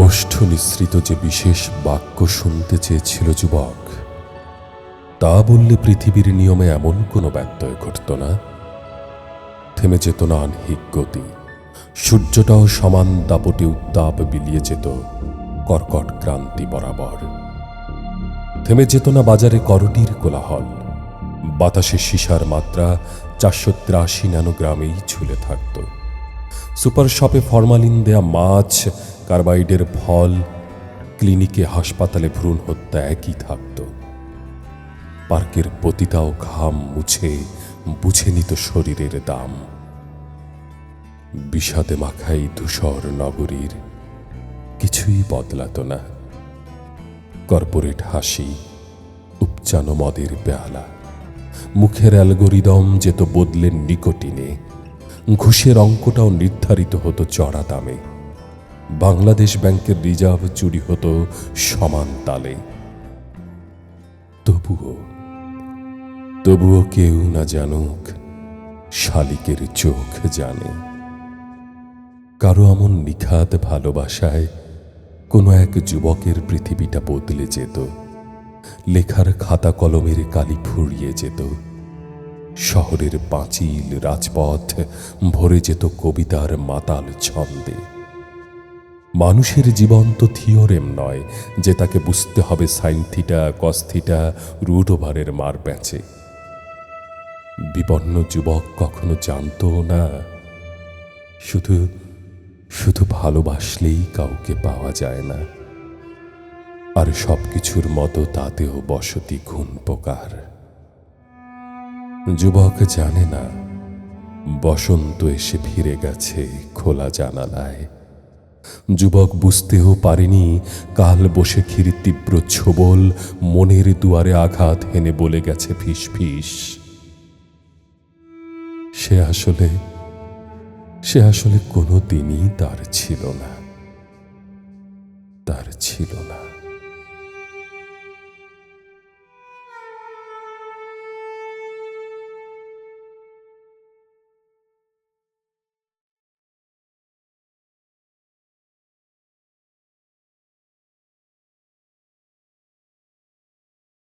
ওষ্ঠ নিঃসৃত যে বিশেষ বাক্য শুনতে চেয়েছিল যুবক, তা বললে পৃথিবীর নিয়মে এমন কোনো ব্যত্যয় ঘটত না। থেমে যেত না আহ্নিক গতি, সূর্যটাও সমান দাপটে উত্তাপ বিলিয়ে যেত কর্কট ক্রান্তি বরাবর। থেমে যেত না বাজারে করটির কোলাহল, বাতাসে সীসার মাত্রা 483 ন্যানোগ্রামেই ঝুলে থাকত। সুপার শপে ফরমালিন দেয়া মাছ, কার্বাইডের ফল, ক্লিনিকে হাসপাতালে ভ্রূণ হত্যা একই থাকত। পার্কের পতিতাও ঘাম মুছে বুঝে নিত শরীরের দাম। বিষাদে মাখাই ধূসর নগরীর কিছুই বদলাত না। কর্পোরেট হাসি, উপচানো মদের পেয়ালা, মুখের অ্যালগোরিদম যেত বদলে নিকোটিনে। ঘুষের অঙ্কটাও নির্ধারিত হতো চড়া দামে। বাংলাদেশ ব্যাংকের রিজার্ভ চুরি হতো সমান তালে। তবুও কেউ না জানুক, শালিকের চোখ জানে। কারো এমন নিখাদ ভালোবাসায় কোনো এক যুবকের পৃথিবীটা বদলে যেত। লেখার খাতা কলমের কালি ফুরিয়ে যেত। শহরের পাঁচিল রাজপথ ভরে যেত কবিতার মাতাল ছন্দে। মানুষের জীবন তো থিওরেম নয় যে তাকে বুঝতে হবে sine theta, cos theta, root ওভারের মার প্যাঁচে। বিপন্ন যুবক কখনো জানতো না শুধু ভালোবাসলেই কাউকে পাওয়া যায় না। আর সবকিছুর মতো তাতেও বসতি ঘুণ পোকার। যুবক জানে না বসন্ত এসে ফিরে গেছে খোলা জানালায়। যুবক বুঝতেও পারেনি কাল বৈশাখীর তীব্র ছোবল মনের দুয়ারে আঘাত হেনে বলে গেছে ফিস ফিস। সে আসলে কোনো দিনই তার ছিল না।